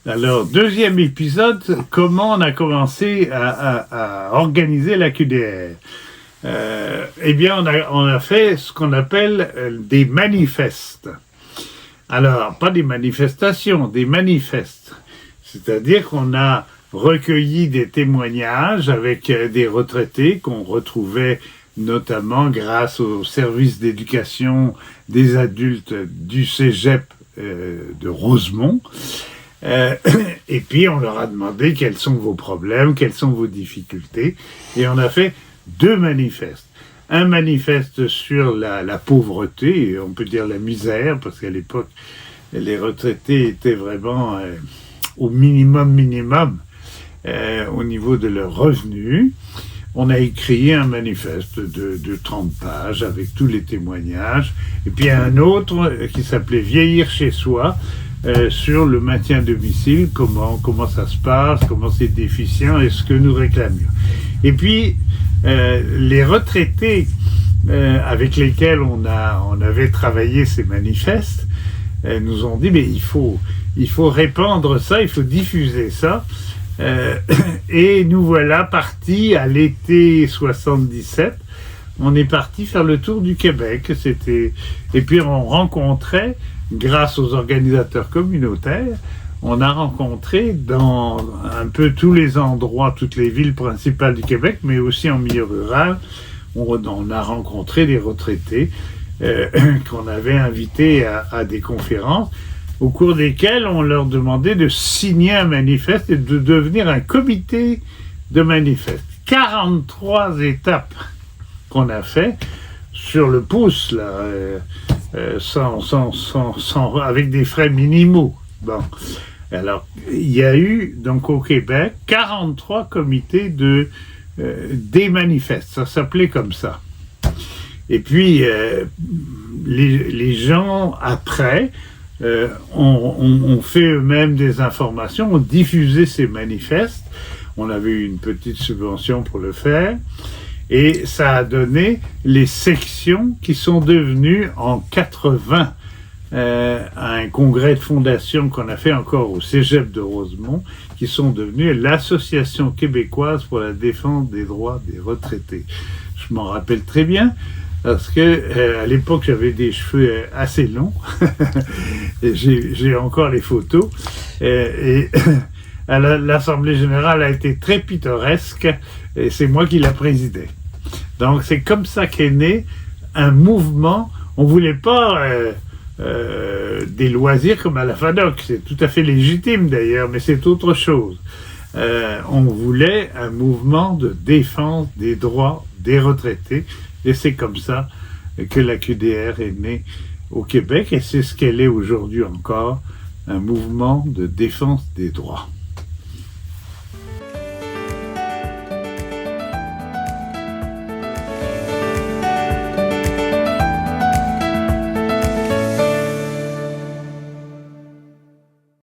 Alors, deuxième épisode, comment on a commencé à organiser la QDR. Eh bien, on a fait ce qu'on appelle des manifestes. Alors, pas des manifestations, des manifestes. C'est-à-dire qu'on a recueilli des témoignages avec des retraités qu'on retrouvait notamment grâce au service d'éducation des adultes du Cégep de Rosemont. Et puis on leur a demandé quels sont vos problèmes, quelles sont vos difficultés, et on a fait deux manifestes. Un manifeste sur la pauvreté, et on peut dire la misère, parce qu'à l'époque les retraités étaient vraiment au minimum au niveau de leurs revenus. On a écrit un manifeste de 30 pages avec tous les témoignages, et puis un autre qui s'appelait Vieillir chez soi, sur le maintien à domicile, comment ça se passe, comment c'est déficient et ce que nous réclamions. Et puis, les retraités avec lesquels on avait travaillé ces manifestes nous ont dit, mais il faut répandre ça, il faut diffuser ça. Et nous voilà partis à l'été 77. On est parti faire le tour du Québec. Et puis on rencontrait, grâce aux organisateurs communautaires, on a rencontré dans un peu tous les endroits, toutes les villes principales du Québec, mais aussi en milieu rural, on a rencontré des retraités qu'on avait invités à des conférences, au cours desquelles on leur demandait de signer un manifeste et de devenir un comité de manifeste. 43 étapes qu'on a fait sur le pouce, là, avec des frais minimaux. Bon. Alors, il y a eu, donc au Québec, 43 comités des manifestes. Ça s'appelait comme ça. Et puis, les gens, après, ont fait eux-mêmes des informations, ont diffusé ces manifestes. On avait eu une petite subvention pour le faire. Et ça a donné les sections qui sont devenues en 80 un congrès de fondation qu'on a fait encore au Cégep de Rosemont, qui sont devenus l'Association québécoise pour la défense des droits des retraités. Je m'en rappelle très bien parce que à l'époque j'avais des cheveux assez longs et j'ai encore les photos et l'Assemblée générale a été très pittoresque et c'est moi qui la présidais. Donc c'est comme ça qu'est né un mouvement. On voulait pas des loisirs comme à la FADOC, c'est tout à fait légitime d'ailleurs, mais c'est autre chose. On voulait un mouvement de défense des droits des retraités, et c'est comme ça que la QDR est née au Québec, et c'est ce qu'elle est aujourd'hui encore, un mouvement de défense des droits.